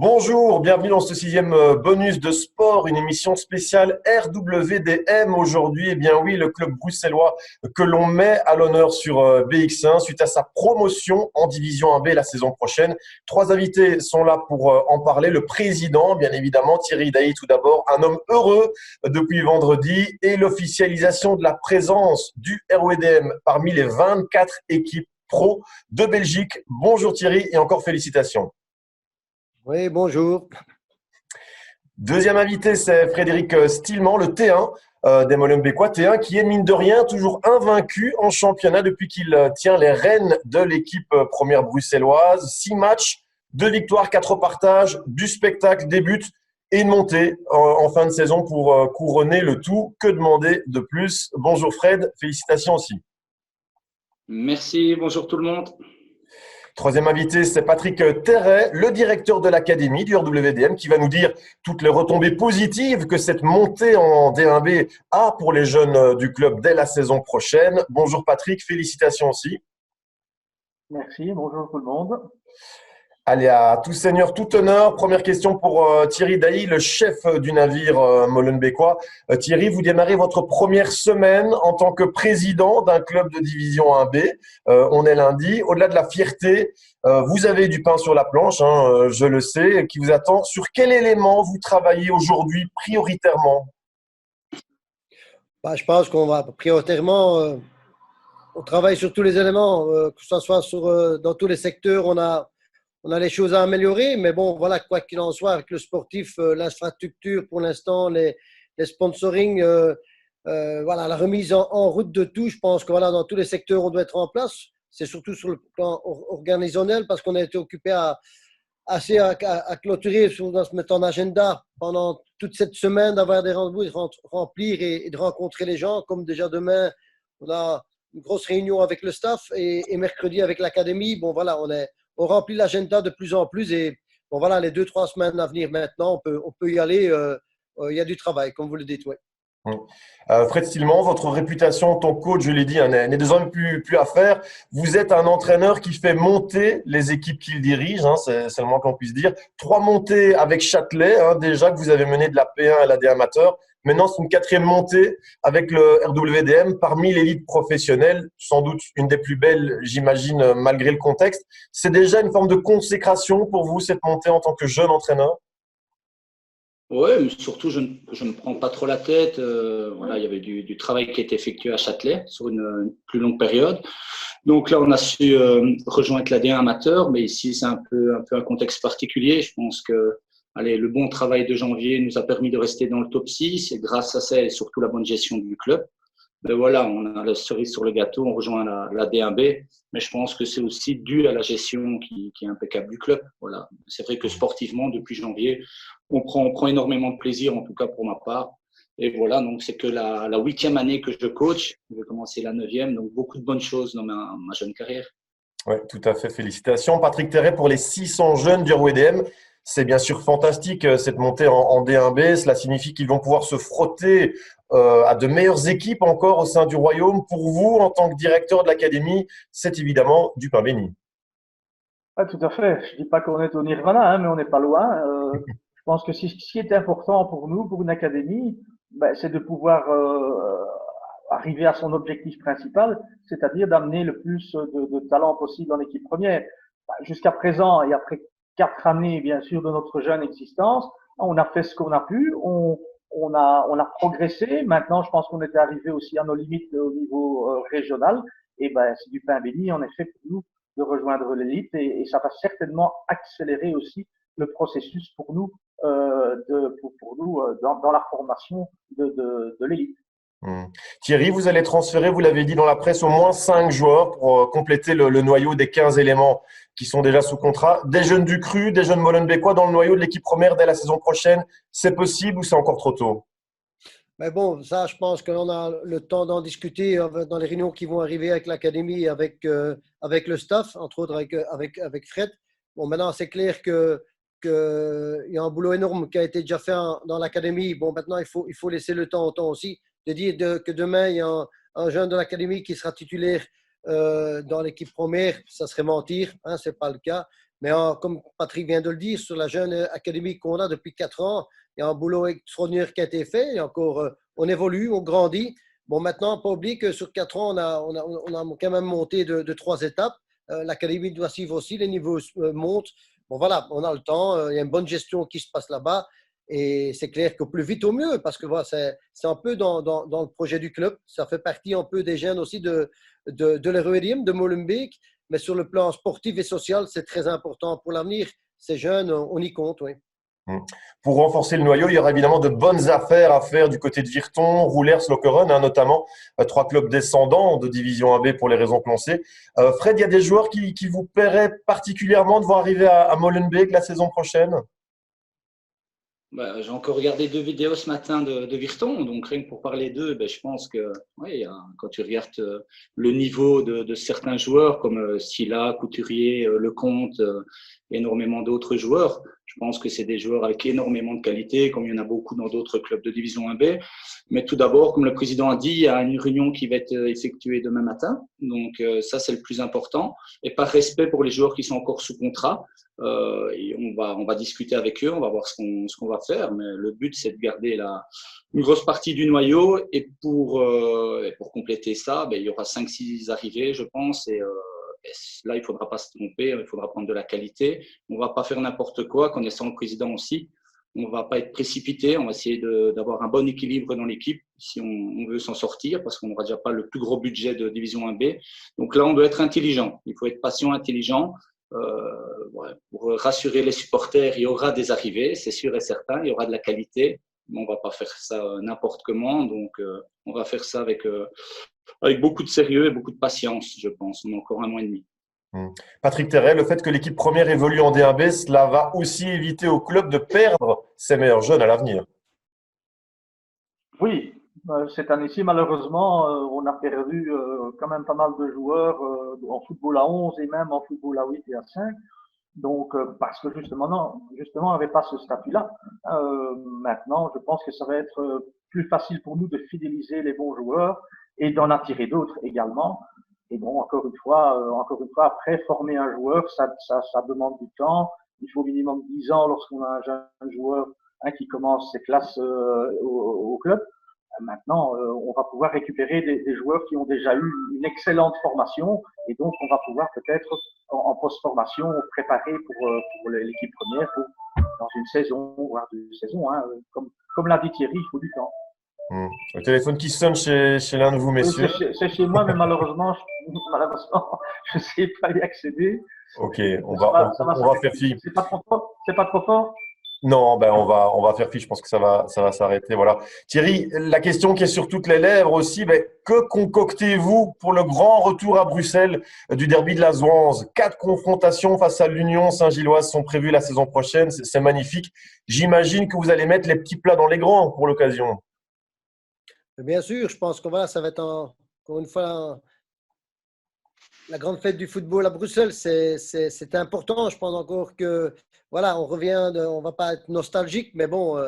Bonjour, bienvenue dans ce sixième bonus de sport, une émission spéciale RWDM aujourd'hui. Eh bien oui, le club bruxellois que l'on met à l'honneur sur BX1 suite à sa promotion en Division 1B la saison prochaine. Trois invités sont là pour en parler. Le président, bien évidemment, Thierry Dailly tout d'abord, un homme heureux depuis vendredi, et l'officialisation de la présence du RWDM parmi les 24 équipes pro de Belgique. Bonjour Thierry et encore félicitations. Oui, bonjour. Deuxième invité, c'est Frédéric Stilman, le T1 des Molenbeekois. T1 qui est, mine de rien, toujours invaincu en championnat depuis qu'il tient les rênes de l'équipe première bruxelloise. 6 matchs, 2 victoires, 4 partages, du spectacle, des buts et une montée en fin de saison pour couronner le tout. Que demander de plus? Bonjour Fred, félicitations aussi. Merci, bonjour tout le monde. Troisième invité, c'est Patrick Terret, le directeur de l'académie du RWDM, qui va nous dire toutes les retombées positives que cette montée en D1B a pour les jeunes du club dès la saison prochaine. Bonjour Patrick, félicitations aussi. Merci, bonjour tout le monde. Allez, à tout seigneur, tout honneur. Première question pour Thierry Dailly, le chef du navire molenbeekois. Thierry, vous démarrez votre première semaine en tant que président d'un club de division 1B. On est lundi. Au-delà de la fierté, vous avez du pain sur la planche, hein, je le sais, qui vous attend. Sur quel élément vous travaillez aujourd'hui prioritairement? Je pense qu'on va prioritairement, on travaille sur tous les éléments, que ce soit dans tous les secteurs, on a les choses à améliorer, mais bon, voilà, quoi qu'il en soit, avec le sportif, l'infrastructure pour l'instant, les sponsoring, voilà, la remise en route de tout, je pense que voilà, dans tous les secteurs, on doit être en place. C'est surtout sur le plan organisationnel parce qu'on a été occupé à clôturer, à se mettre en agenda pendant toute cette semaine, d'avoir des rendez-vous, de remplir et de rencontrer les gens. Comme déjà demain, on a une grosse réunion avec le staff et mercredi avec l'académie. Bon, voilà, on remplit l'agenda de plus en plus et bon, voilà, les 2-3 semaines à venir maintenant, on peut y aller. Il y a du travail, comme vous le dites, oui. Fred Stilman, votre réputation en tant que coach, je l'ai dit, hein, n'est désormais plus à faire. Vous êtes un entraîneur qui fait monter les équipes qu'il dirige, hein, c'est le moins qu'on puisse dire. 3 montées avec Châtelet, hein, déjà que vous avez mené de la P1 à la D amateur. Maintenant, c'est une 4e montée avec le RWDM parmi l'élite professionnelle, sans doute une des plus belles, j'imagine, malgré le contexte. C'est déjà une forme de consécration pour vous, cette montée en tant que jeune entraîneur? Oui, mais surtout, je ne prends pas trop la tête. Voilà, il y avait du travail qui a été effectué à Châtelet sur une plus longue période. Donc là, on a su rejoindre la D1 amateur, mais ici, c'est un peu un contexte particulier. Je pense que le bon travail de janvier nous a permis de rester dans le top 6 et grâce à ça et surtout la bonne gestion du club. Ben voilà, on a la cerise sur le gâteau, on rejoint la D1B, mais je pense que c'est aussi dû à la gestion qui est impeccable du club. Voilà. C'est vrai que sportivement, depuis janvier, on prend énormément de plaisir, en tout cas pour ma part. Et voilà, donc c'est que la 8e année que je coach, je vais commencer la 9e, donc beaucoup de bonnes choses dans ma jeune carrière. Oui, tout à fait, félicitations. Patrick Terret, pour les 600 jeunes du RWDM, c'est bien sûr fantastique cette montée en D1B. Cela signifie qu'ils vont pouvoir se frotter à de meilleures équipes encore au sein du royaume. Pour vous, en tant que directeur de l'académie, c'est évidemment du pain béni. Ah, tout à fait. Je dis pas qu'on est au Nirvana, hein, mais on n'est pas loin. Je pense que ce qui est important pour nous, pour une académie, c'est de pouvoir arriver à son objectif principal, c'est-à-dire d'amener le plus de talents possible en équipe première. Jusqu'à présent, et après 4 années, bien sûr, de notre jeune existence, on a fait ce qu'on a pu, on a progressé. Maintenant, je pense qu'on était arrivé aussi à nos limites au niveau régional. Et c'est du pain béni, en effet, pour nous, de rejoindre l'élite et ça va certainement accélérer aussi le processus pour nous, dans la formation de l'élite. Thierry, vous allez transférer, vous l'avez dit dans la presse, au moins 5 joueurs pour compléter le noyau des 15 éléments qui sont déjà sous contrat. Des jeunes du cru, des jeunes molenbeekois dans le noyau de l'équipe première dès la saison prochaine. C'est possible ou c'est encore trop tôt? Mais bon, ça, je pense qu'on a le temps d'en discuter dans les réunions qui vont arriver avec l'académie, avec le staff, entre autres avec Fred. Bon, maintenant, c'est clair qu'il y a un boulot énorme qui a été déjà fait dans l'académie. Bon, maintenant, il faut laisser le temps au temps aussi. De dire que demain, il y a un jeune de l'académie qui sera titulaire dans l'équipe première, ça serait mentir, hein, ce n'est pas le cas. Mais comme Patrick vient de le dire, sur la jeune académie qu'on a depuis 4 ans, il y a un boulot extraordinaire qui a été fait. Et encore, on évolue, on grandit. Bon, maintenant, pas oublier que sur 4 ans, on a quand même monté de 3 étapes. L'académie doit suivre aussi, les niveaux montent. Bon, voilà, on a le temps. Il y a une bonne gestion qui se passe là-bas. Et c'est clair qu'au plus vite, au mieux, parce que voilà, c'est un peu dans le projet du club. Ça fait partie un peu des jeunes aussi de l'Eruedium, de Molenbeek. Mais sur le plan sportif et social, c'est très important pour l'avenir. Ces jeunes, on y compte, oui. Pour renforcer le noyau, il y aura évidemment de bonnes affaires à faire du côté de Virton, Roulers, Lokeren, notamment 3 clubs descendants de Division AB pour les raisons que l'on sait. Fred, il y a des joueurs qui vous plairaient particulièrement de voir arriver à Molenbeek la saison prochaine? J'ai encore regardé 2 vidéos ce matin de Virton, donc rien que pour parler d'eux, je pense que quand tu regardes le niveau de certains joueurs comme Silla, Couturier, Lecomte, énormément d'autres joueurs, je pense que c'est des joueurs avec énormément de qualité, comme il y en a beaucoup dans d'autres clubs de Division 1B. Mais tout d'abord, comme le président a dit, il y a une réunion qui va être effectuée demain matin, donc ça c'est le plus important. Et par respect pour les joueurs qui sont encore sous contrat, et on va discuter avec eux, on va voir ce qu'on va faire, mais le but c'est de garder une grosse partie du noyau et pour compléter ça, il y aura 5-6 arrivées je pense et là il ne faudra pas se tromper, il faudra prendre de la qualité, on ne va pas faire n'importe quoi, connaissant le président aussi, on ne va pas être précipité, on va essayer d'avoir un bon équilibre dans l'équipe si on veut s'en sortir parce qu'on n'aura déjà pas le plus gros budget de Division 1B, donc là on doit être intelligent, il faut être patient, intelligent. Pour rassurer les supporters, il y aura des arrivées, c'est sûr et certain, il y aura de la qualité, mais on ne va pas faire ça n'importe comment, donc on va faire ça avec beaucoup de sérieux et beaucoup de patience, je pense. On a encore 1 mois et demi. Patrick Terret, le fait que l'équipe première évolue en D1B, cela va aussi éviter au club de perdre ses meilleurs jeunes à l'avenir. Oui, cette année-ci, malheureusement, on a perdu quand même pas mal de joueurs en football à 11 et même en football à 8 et à 5. Donc, parce que justement, on n'avait pas ce statut-là. Maintenant, je pense que ça va être plus facile pour nous de fidéliser les bons joueurs et d'en attirer d'autres également. Et bon, encore une fois, après, former un joueur, ça demande du temps. Il faut au minimum 10 ans lorsqu'on a un jeune joueur qui commence ses classes au club. Maintenant, on va pouvoir récupérer des joueurs qui ont déjà eu une excellente formation et donc on va pouvoir peut-être en post-formation préparer pour l'équipe première dans une saison, voire 2 saisons. Comme l'a dit Thierry, il faut du temps. Le téléphone qui sonne chez l'un de vous, messieurs. C'est chez moi, mais malheureusement, je ne sais pas y accéder. Ok, on va faire fi. C'est pas trop fort. Non, on va faire fi. Je pense que ça va s'arrêter. Voilà. Thierry, la question qui est sur toutes les lèvres aussi, que concoctez-vous pour le grand retour à Bruxelles du derby de la Zouanze? 4 confrontations face à l'Union Saint-Gilloise sont prévues la saison prochaine. C'est magnifique. J'imagine que vous allez mettre les petits plats dans les grands pour l'occasion. Bien sûr, je pense que voilà, ça va être encore une fois la grande fête du football à Bruxelles. C'est important. Je pense encore que voilà, on ne va pas être nostalgique, mais bon,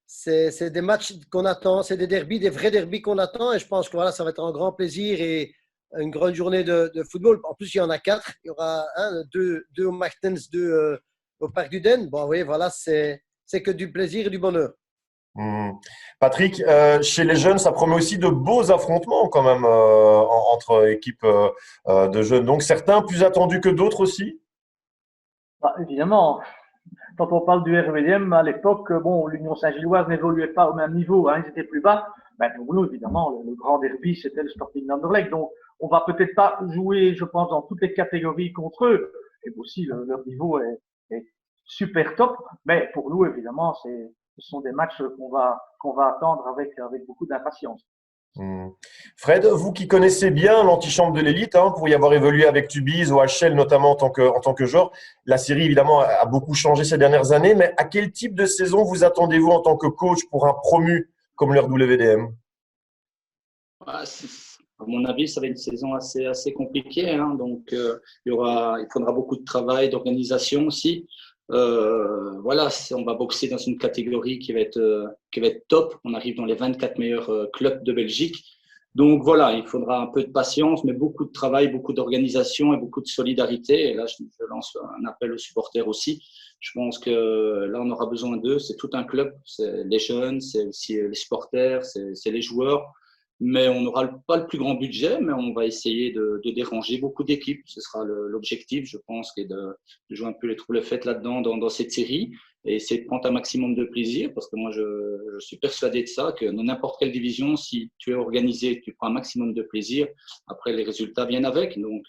c'est des matchs qu'on attend, c'est des derbys, des vrais derbys qu'on attend, et je pense que voilà, ça va être un grand plaisir et une grande journée de football. En plus, il y en a 4. Il y aura 2 au Martens, 2 au Parc du Den. Bon, oui, voilà, c'est que du plaisir et du bonheur. Patrick, chez les jeunes, ça promet aussi de beaux affrontements quand même entre équipes de jeunes. Donc certains plus attendus que d'autres aussi. Évidemment, quand on parle du RWDM, à l'époque, l'Union Saint-Gilloise n'évoluait pas au même niveau, ils étaient plus bas. Pour nous, évidemment, le grand derby, c'était le Sporting d'Anderlecht. Donc, on va peut-être pas jouer, je pense, dans toutes les catégories contre eux. Et aussi, leur niveau est super top. Mais pour nous, évidemment, ce sont des matchs qu'on va attendre avec beaucoup d'impatience. Fred, vous qui connaissez bien l'antichambre de l'élite, pour y avoir évolué avec Tubize, OHL notamment en tant que joueur, la série évidemment a beaucoup changé ces dernières années, mais à quel type de saison vous attendez-vous en tant que coach pour un promu comme l'RWDM? À mon avis, ça va être une saison assez compliquée, donc il faudra beaucoup de travail, d'organisation aussi. Voilà, on va boxer dans une catégorie qui va être top. On arrive dans les 24 meilleurs clubs de Belgique. Donc voilà, il faudra un peu de patience, mais beaucoup de travail, beaucoup d'organisation et beaucoup de solidarité. Et là, je lance un appel aux supporters aussi. Je pense que là, on aura besoin d'eux. C'est tout un club. C'est les jeunes, c'est aussi les supporters, c'est les joueurs. Mais on n'aura pas le plus grand budget, mais on va essayer de déranger beaucoup d'équipes. Ce sera l'objectif, je pense, et de jouer un peu les troubles faites là-dedans dans cette série et essayer de prendre un maximum de plaisir parce que moi, je suis persuadé de ça, que dans n'importe quelle division, si tu es organisé, tu prends un maximum de plaisir, après les résultats viennent avec. Donc,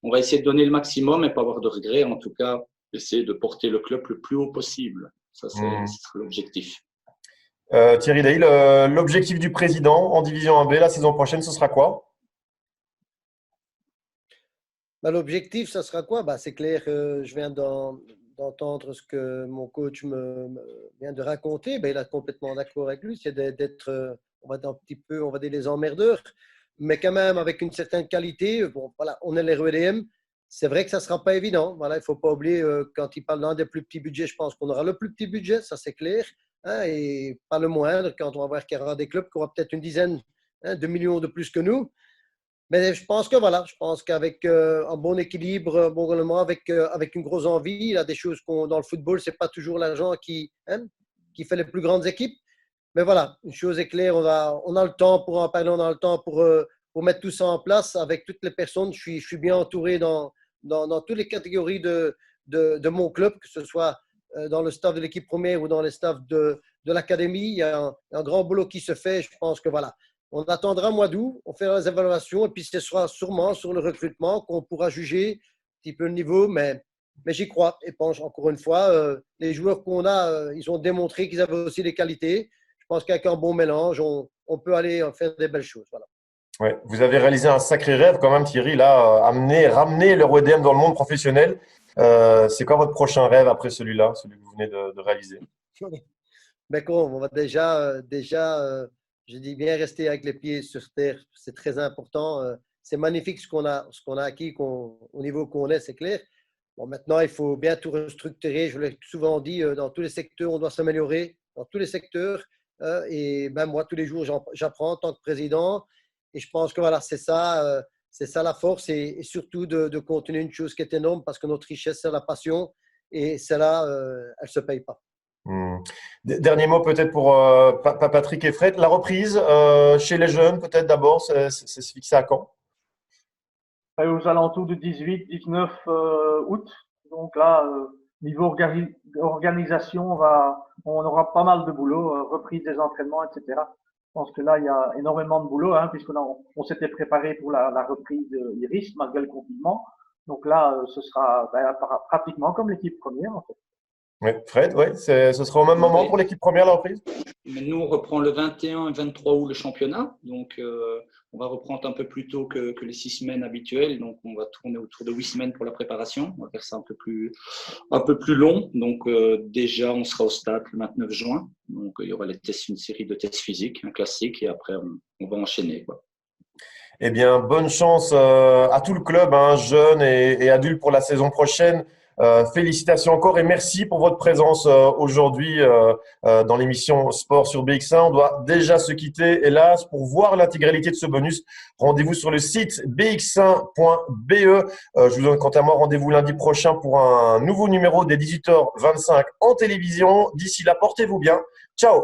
on va essayer de donner le maximum et pas avoir de regrets. En tout cas, essayer de porter le club le plus haut possible. Ça, ce sera l'objectif. Thierry Dail, l'objectif du président en Division 1B la saison prochaine, ce sera quoi? L'objectif, ça sera quoi? C'est clair, je viens d'entendre ce que mon coach me vient de raconter. Il est complètement d'accord avec lui. C'est d'être, on va dire un petit peu, on va dire les emmerdeurs, mais quand même avec une certaine qualité. Bon, voilà, on est les REDM. C'est vrai que ça ne sera pas évident. Voilà, il ne faut pas oublier, quand il parle d'un des plus petits budgets, je pense qu'on aura le plus petit budget, ça c'est clair. Et pas le moindre quand on va voir qu'il y aura des clubs qui auront peut-être une dizaine de millions de plus que nous. Mais je pense qu'avec un bon équilibre, un bon rendement, avec une grosse envie, il y a des choses dans le football, ce n'est pas toujours l'argent qui fait les plus grandes équipes. Mais voilà, une chose est claire, on a le temps pour en parler, on a le temps pour mettre tout ça en place avec toutes les personnes. Je suis bien entouré dans toutes les catégories de mon club, que ce soit dans le staff de l'équipe première ou dans les staffs de l'académie. Il y a un grand boulot qui se fait. Je pense que voilà, on attendra mois d'août, on fera les évaluations et puis ce sera sûrement sur le recrutement qu'on pourra juger un petit peu le niveau, mais j'y crois. Et pense encore une fois, les joueurs qu'on a, ils ont démontré qu'ils avaient aussi des qualités. Je pense qu'avec un bon mélange, on peut aller faire des belles choses. Voilà. Ouais, vous avez réalisé un sacré rêve quand même, Thierry, là, ramener le REDM dans le monde professionnel. C'est quoi votre prochain rêve après celui-là, celui que vous venez de réaliser? On va déjà je dis bien rester avec les pieds sur terre, c'est très important. C'est magnifique ce qu'on a acquis au niveau qu'on est, c'est clair. Bon, maintenant, il faut bien tout restructurer. Je l'ai souvent dit, dans tous les secteurs, on doit s'améliorer, dans tous les secteurs. Et moi, tous les jours, j'apprends en tant que président. Et je pense que voilà, c'est ça la force. Et surtout de continuer une chose qui est énorme parce que notre richesse, c'est la passion. Et celle-là, elle ne se paye pas. Dernier mot peut-être pour Patrick et Fred. La reprise chez les jeunes, peut-être d'abord, c'est se fixer à quand? Aux alentours du 18-19 août. Donc là, niveau organisation, on aura pas mal de boulot, reprise des entraînements, etc. Je pense que là, il y a énormément de boulot, puisqu'on s'était préparé pour la reprise d'Iris malgré le confinement. Donc là, ce sera pratiquement comme l'équipe première, en fait. Oui, Fred, ce sera au même moment pour l'équipe première, la reprise? Mais nous, on reprend le 21 et 23 août le championnat. Donc, on va reprendre un peu plus tôt que les 6 semaines habituelles. Donc, on va tourner autour de 8 semaines pour la préparation. On va faire ça un peu plus long. Donc, déjà, on sera au stade le 29 juin. Donc, il y aura une série de tests physiques, un classique. Et après, on va enchaîner, quoi. Eh bien, bonne chance à tout le club, jeunes et adultes, pour la saison prochaine. Félicitations encore et merci pour votre présence aujourd'hui dans l'émission Sport sur BX1. On doit déjà se quitter, hélas. Pour voir l'intégralité de ce bonus, rendez-vous sur le site bx1.be. Je vous donne quant à moi rendez-vous lundi prochain pour un nouveau numéro des 18h25 en télévision. D'ici là, portez-vous bien. Ciao!